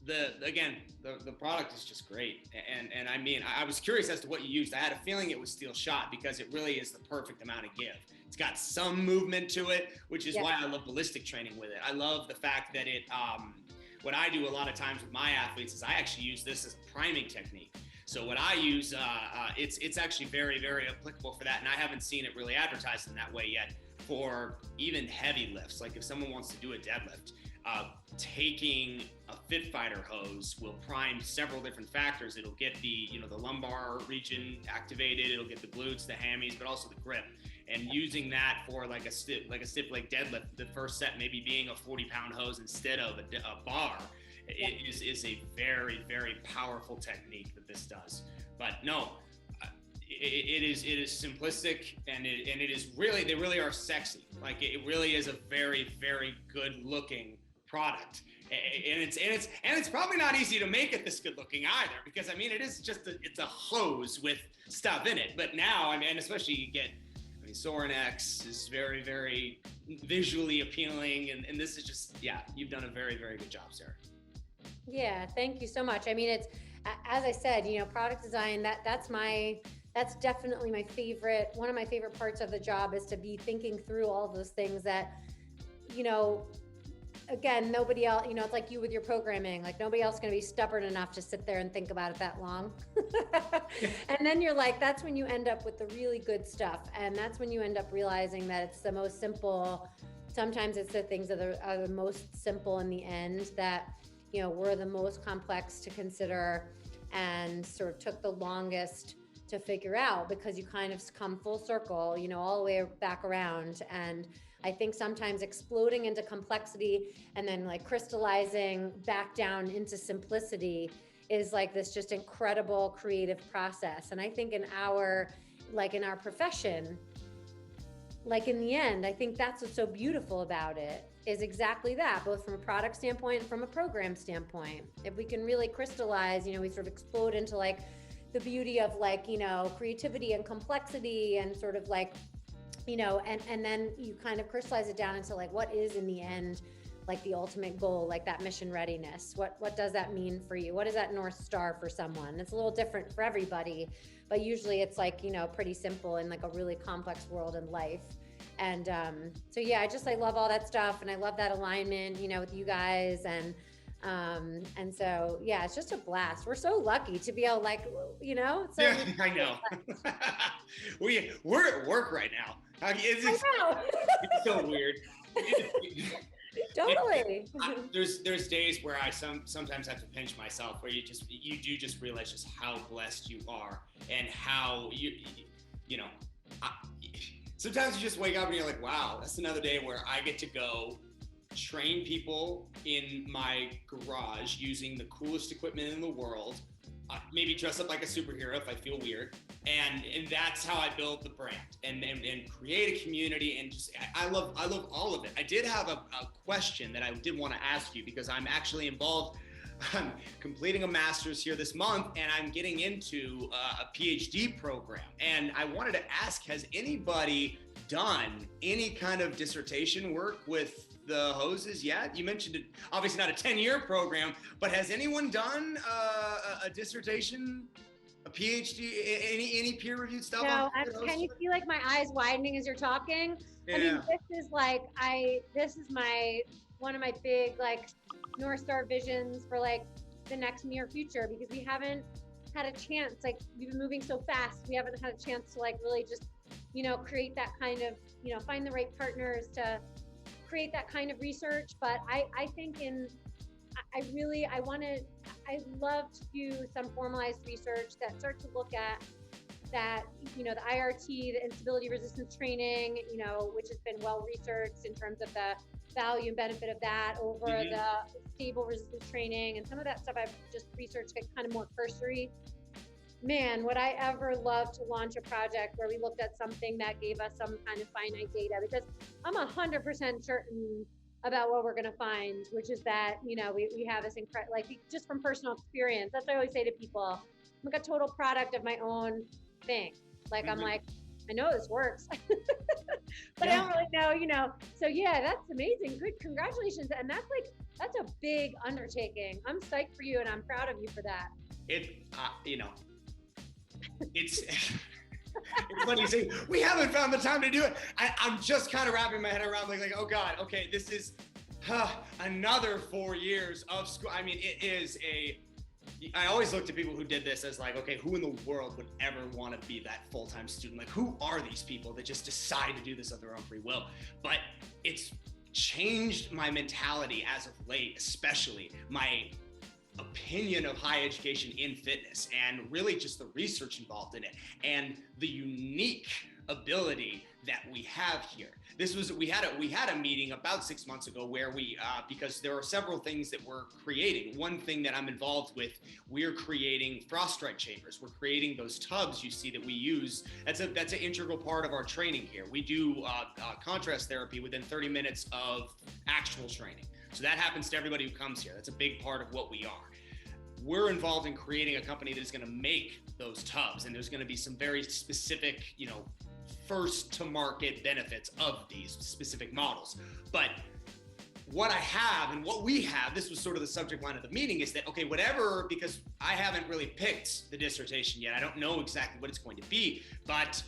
Speaker 1: the product is just great. And I mean, I was curious as to what you used. I had a feeling it was steel shot because it really is the perfect amount of give. It's got some movement to it, which is why I love ballistic training with it. I love the fact that it, what I do a lot of times with my athletes is I actually use this as a priming technique. So what I use, it's actually very, very applicable for that. And I haven't seen it really advertised in that way yet for even heavy lifts. Like if someone wants to do a deadlift, taking a FitFighter hose will prime several different factors. It'll get the lumbar region activated. It'll get the glutes, the hammies, but also the grip. And using that for like a stiff leg deadlift, the first set maybe being a 40-pound hose instead of a bar, is a very, very powerful technique that this does. But no, it is simplistic, and it is really, they really are sexy. Like, it really is a very, very good looking product. And it's probably not easy to make it this good looking either, because I mean, it is just it's a hose with stuff in it. But now, I mean, and especially you get, Sorinex is very, very visually appealing, and this is just, you've done a very, very good job, Sarah.
Speaker 2: Yeah, thank you so much. I mean, it's, as I said, product design, that's definitely my favorite. One of my favorite parts of the job is to be thinking through all those things that, again, nobody else, it's like you with your programming, like nobody else is going to be stubborn enough to sit there and think about it that long. And then you're like, that's when you end up with the really good stuff. And that's when you end up realizing that it's the most simple. Sometimes it's the things that are the most simple in the end that, were the most complex to consider and sort of took the longest to figure out, because you kind of come full circle, all the way back around. And I think sometimes exploding into complexity and then like crystallizing back down into simplicity is like this just incredible creative process. And I think in our profession, like in the end, I think that's what's so beautiful about it, is exactly that, both from a product standpoint and from a program standpoint. If we can really crystallize, we sort of explode into like the beauty of like, creativity and complexity and sort of like, and then you kind of crystallize it down into like what is in the end like the ultimate goal, like that mission readiness? What does that mean for you? What is that North Star for someone? It's a little different for everybody, but usually it's like, pretty simple in like a really complex world in life. And so yeah, I love all that stuff, and I love that alignment, with you guys, and so yeah, it's just a blast. We're so lucky to be able, like, so
Speaker 1: yeah, I know. We're at work right now.
Speaker 2: I know.
Speaker 1: It's so weird.
Speaker 2: Totally.
Speaker 1: There's days where I sometimes have to pinch myself, where you do just realize just how blessed you are, and how sometimes you just wake up and you're like, wow, that's another day where I get to go train people in my garage using the coolest equipment in the world, maybe dress up like a superhero if I feel weird, and that's how I build the brand and create a community. And just I love all of it. I did have a question that I did want to ask you, because I'm actually involved. I'm completing a master's here this month, and I'm getting into a PhD program. And I wanted to ask, has anybody done any kind of dissertation work with the hoses yet? You mentioned it, obviously not a 10-year program, but has anyone done a dissertation, a PhD, any peer-reviewed stuff?
Speaker 2: No, can you see like my eyes widening as you're talking?
Speaker 1: Yeah.
Speaker 2: I mean, this is one of my big like North Star visions for like the next near future, because we haven't had a chance, like we've been moving so fast, we haven't had a chance to like really just, create that kind of, find the right partners to create that kind of research. But I think I'd love to do some formalized research that starts to look at that, the IRT, the instability resistance training, which has been well researched in terms of the value and benefit of that over the stable resistance training, and some of that stuff I've just researched get kind of more cursory. Man, would I ever love to launch a project where we looked at something that gave us some kind of finite data, because I'm 100% certain about what we're going to find, which is that, we have this incredible, like just from personal experience. That's what I always say to people. I'm like a total product of my own thing. Like, I'm like, I know this works, but I don't really know, so yeah, that's amazing. Good. Congratulations. And that's a big undertaking. I'm psyched for you, and I'm proud of you for that.
Speaker 1: It's funny you say we haven't found the time to do it. I'm just kind of wrapping my head around like, oh God, okay, this is another 4 years of school. I mean, I always looked at people who did this as like, okay, who in the world would ever want to be that full-time student? Like, who are these people that just decide to do this of their own free will? But it's changed my mentality as of late, especially my opinion of higher education in fitness, and really just the research involved in it, and the unique ability that we have here. We had a meeting about 6 months ago where we because there are several things that we're creating. One thing that I'm involved with, we're creating frost strike chambers. We're creating those tubs you see that we use. That's an integral part of our training here. We do contrast therapy within 30 minutes of actual training. So that happens to everybody who comes here. That's a big part of what we are. We're involved in creating a company that is going to make those tubs, and there's going to be some very specific, first to market benefits of these specific models. But what I have and what we have, this was sort of the subject line of the meeting, is that, okay, whatever, because I haven't really picked the dissertation yet. I don't know exactly what it's going to be, but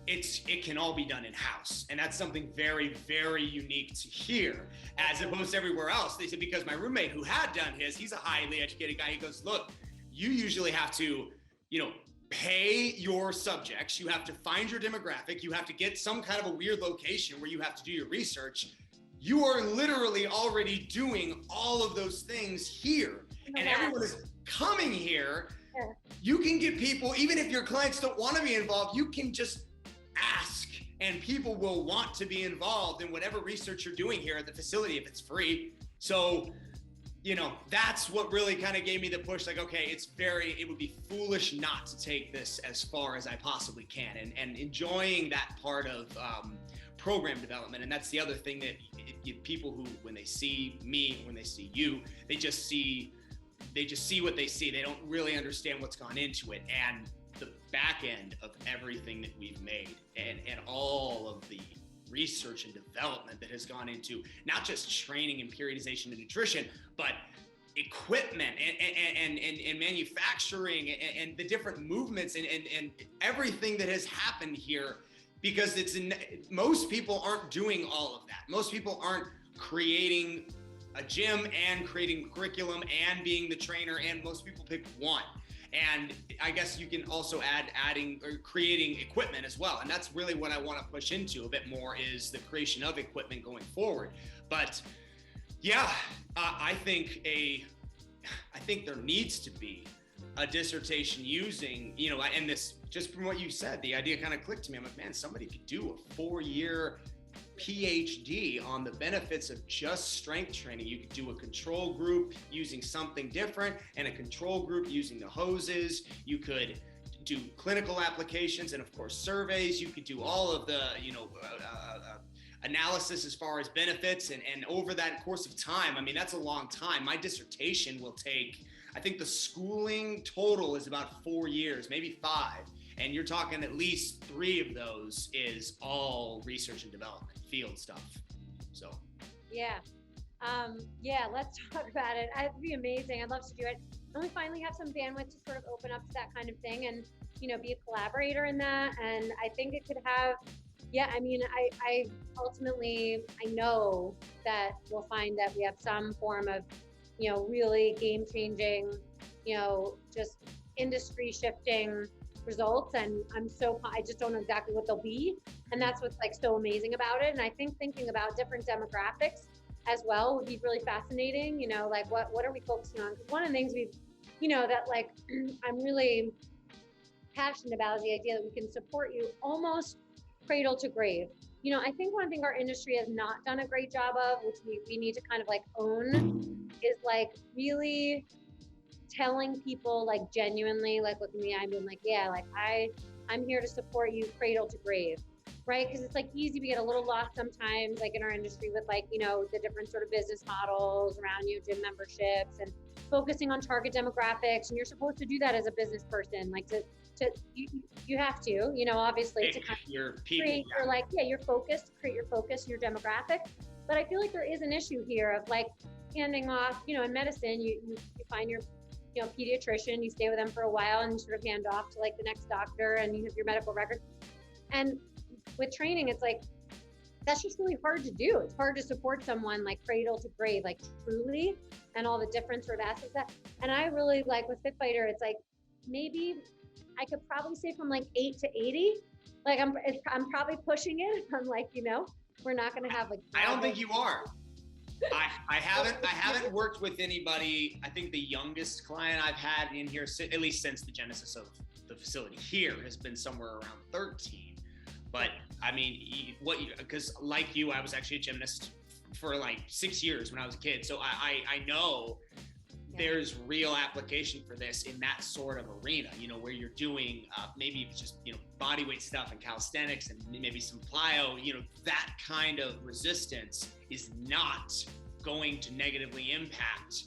Speaker 1: it can all be done in-house. And that's something very, very unique to here, as opposed to everywhere else. They said, because my roommate who had done his, he's a highly educated guy. He goes, look, you usually have to, pay your subjects. You have to find your demographic. You have to get some kind of a weird location where you have to do your research. You are literally already doing all of those things here. And everyone is coming here. Yeah. You can get people, even if your clients don't want to be involved, you can just ask, and people will want to be involved in whatever research you're doing here at the facility if it's free. So, that's what really kind of gave me the push. Like, okay, it would be foolish not to take this as far as I possibly can, and enjoying that part of program development. And that's the other thing that people who, when they see me, when they see you, they just see what they see. They don't really understand what's gone into it. And the back end of everything that we've made, and all of the research and development that has gone into not just training and periodization and nutrition, but equipment and manufacturing and the different movements and everything that has happened here, because most people aren't doing all of that. Most people aren't creating a gym and creating curriculum and being the trainer, and most people pick one. And I guess you can also adding or creating equipment as well. And that's really what I want to push into a bit more, is the creation of equipment going forward. But yeah, I think there needs to be a dissertation using, and this, just from what you said, the idea kind of clicked to me. I'm like, man, somebody could do a 4-year PhD on the benefits of just strength training. You could do a control group using something different and a control group using the hoses. You could do clinical applications and of course surveys. You could do all of the, analysis as far as benefits and over that course of time. I mean, that's a long time. My dissertation will take, I think the schooling total is about 4 years, maybe 5. And you're talking at least 3 of those is all research and development, field stuff. So.
Speaker 2: Yeah. Let's talk about it. It'd be amazing. I'd love to do it. And we finally have some bandwidth to sort of open up to that kind of thing and, be a collaborator in that. And I think it could have, I ultimately, I know that we'll find that we have some form of, really game changing, just industry shifting results. And I just don't know exactly what they'll be. And that's what's like so amazing about it. And I think thinking about different demographics as well would be really fascinating. Like what are we focusing on? Because one of the things that like I'm really passionate about is the idea that we can support you almost cradle to grave. I think one thing our industry has not done a great job of, which we need to kind of like own, is like really telling people like genuinely, like look at me, I'm being like, yeah, like I'm here to support you cradle to grave, right? Because it's like easy, we get a little lost sometimes, like in our industry with like, the different sort of business models around gym memberships and focusing on target demographics. And you're supposed to do that as a business person, like you have to, obviously to kind of
Speaker 1: your people,
Speaker 2: create your focus, create your focus, your demographic. But I feel like there is an issue here of like handing off, in medicine, you find your pediatrician, you stay with them for a while and you sort of hand off to like the next doctor and you have your medical record. And with training, it's like, that's just really hard to do. It's hard to support someone like cradle to grave, like truly, and all the different sort of aspects of that. And I really like with FitFighter, it's like, maybe I could probably say from like 8 to 80. Like I'm probably pushing it. I'm like, we're not going to have like.
Speaker 1: I don't think you are. I haven't worked with anybody. I think the youngest client I've had in here, at least since the genesis of the facility here, has been somewhere around 13. But I mean, because like you, I was actually a gymnast for like 6 years when I was a kid. So I know there's real application for this in that sort of arena, where you're doing maybe just, body weight stuff and calisthenics and maybe some plyo, that kind of resistance is not going to negatively impact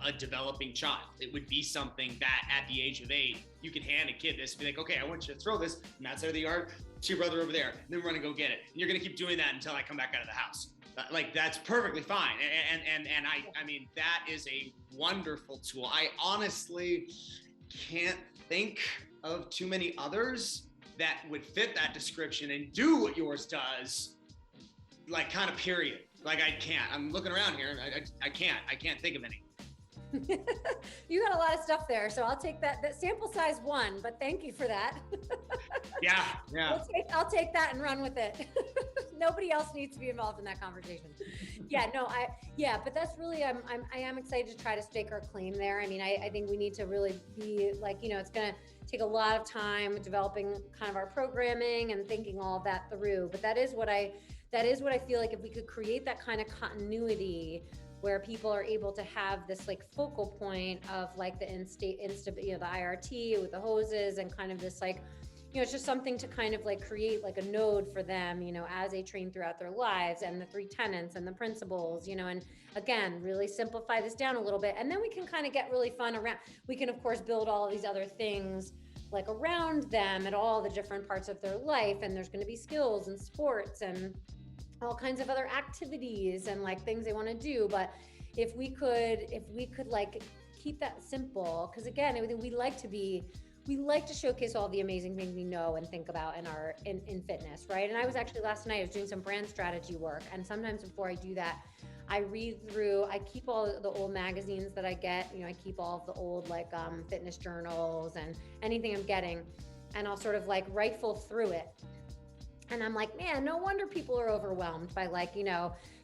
Speaker 1: a developing child. It would be something that at the age of 8, you could hand a kid this and be like, okay, I want you to throw this from that side of the yard to your brother over there, and then we're gonna go get it. And you're gonna keep doing that until I come back out of the house. Like, that's perfectly fine. And I mean, that is a wonderful tool. I honestly can't think of too many others that would fit that description and do what yours does, like kind of period. Like I can't, I'm looking around here. I can't think of any.
Speaker 2: You got a lot of stuff there, so I'll take that sample size 1, but thank you for that.
Speaker 1: Yeah.
Speaker 2: I'll take that and run with it. Nobody else needs to be involved in that conversation. But that's really, I am excited to try to stake our claim there. I mean, I think we need to really be like, it's going to take a lot of time developing kind of our programming and thinking all of that through. But that is what I feel like, if we could create that kind of continuity where people are able to have this like focal point of like the the IRT with the hoses and kind of this like, it's just something to kind of like create like a node for them, as they train throughout their lives, and the 3 tenets and the principles, and again, really simplify this down a little bit. And then we can kind of get really fun around. We can of course build all of these other things like around them at all the different parts of their life. And there's going to be skills and sports and all kinds of other activities and like things they want to do. But if we could like keep that simple, because again, we like to showcase all the amazing things we know and think about in fitness, right? And I was actually last night, I was doing some brand strategy work. And sometimes before I do that, I keep all the old magazines that I get, I keep all of the old like fitness journals and anything I'm getting, and I'll sort of like rifle through it. And I'm like, man, no wonder people are overwhelmed by like,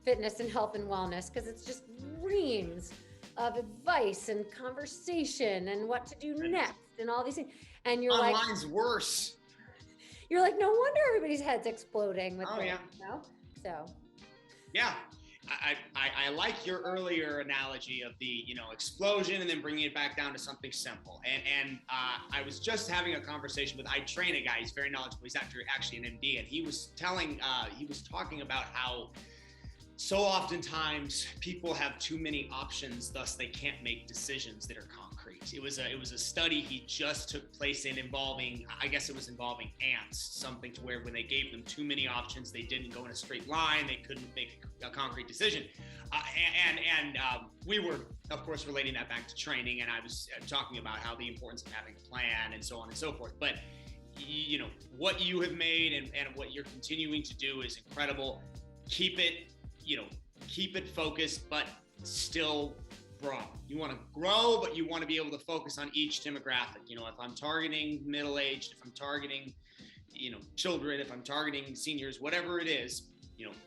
Speaker 2: fitness and health and wellness, because it's just reams of advice and conversation and what to do next and all these things. And you're like,
Speaker 1: online's worse.
Speaker 2: You're like, no wonder everybody's head's exploding with
Speaker 1: yeah.
Speaker 2: So
Speaker 1: yeah. I like your earlier analogy of the, explosion and then bringing it back down to something simple. And I was just having a conversation I train a guy, he's very knowledgeable. He's actually an MD, and he was talking about how so oftentimes people have too many options, thus they can't make decisions that are concrete. It was a study he just took place involving ants, something to where when they gave them too many options, they didn't go in a straight line, they couldn't make a concrete decision. And we were, of course, relating that back to training, and I was talking about how the importance of having a plan and so on and so forth. But what you have made and what you're continuing to do is incredible. Keep it focused, but still grow. You want to grow, but you want to be able to focus on each demographic. If I'm targeting middle-aged, if I'm targeting, children, if I'm targeting seniors, whatever it is,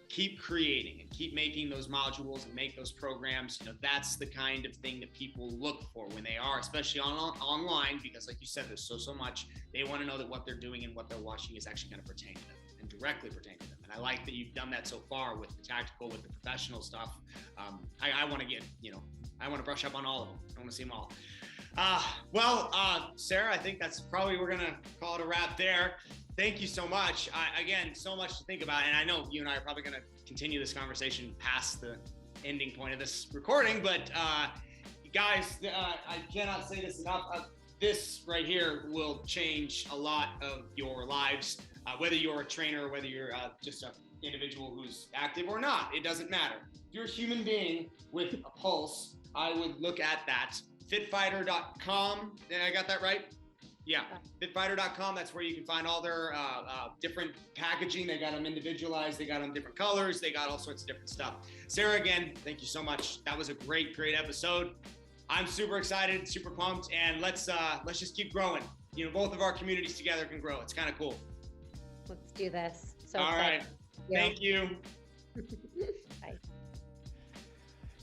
Speaker 1: keep creating and keep making those modules and make those programs. That's the kind of thing that people look for when they are, especially online, because like you said, there's so much. They want to know that what they're doing and what they're watching is actually going to pertain to them and directly pertain to them. And I like that you've done that so far with the tactical, with the professional stuff. I want to I want to brush up on all of them. I want to see them all. Sarah, I think that's probably, we're going to call it a wrap there. Thank you so much. Again, so much to think about. And I know you and I are probably going to continue this conversation past the ending point of this recording, but guys, I cannot say this enough. This right here will change a lot of your lives, whether you're a trainer, whether you're just an individual who's active or not, it doesn't matter. If you're a human being with a pulse, I would look at that. FitFighter.com. Did I got that right? Yeah, FitFighter.com. That's where you can find all their different packaging. They got them individualized. They got them different colors. They got all sorts of different stuff. Sarah, again, thank you so much. That was a great episode. I'm super excited, super pumped, and let's just keep growing. Both of our communities together can grow. It's kind of cool.
Speaker 2: Let's do this. So
Speaker 1: all right. Thank you.
Speaker 2: Bye.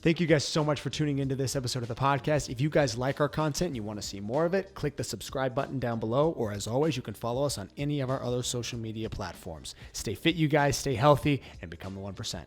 Speaker 3: Thank you guys so much for tuning into this episode of the podcast. If you guys like our content and you want to see more of it, click the subscribe button down below, or as always, you can follow us on any of our other social media platforms. Stay fit, you guys, stay healthy, and become the 1%.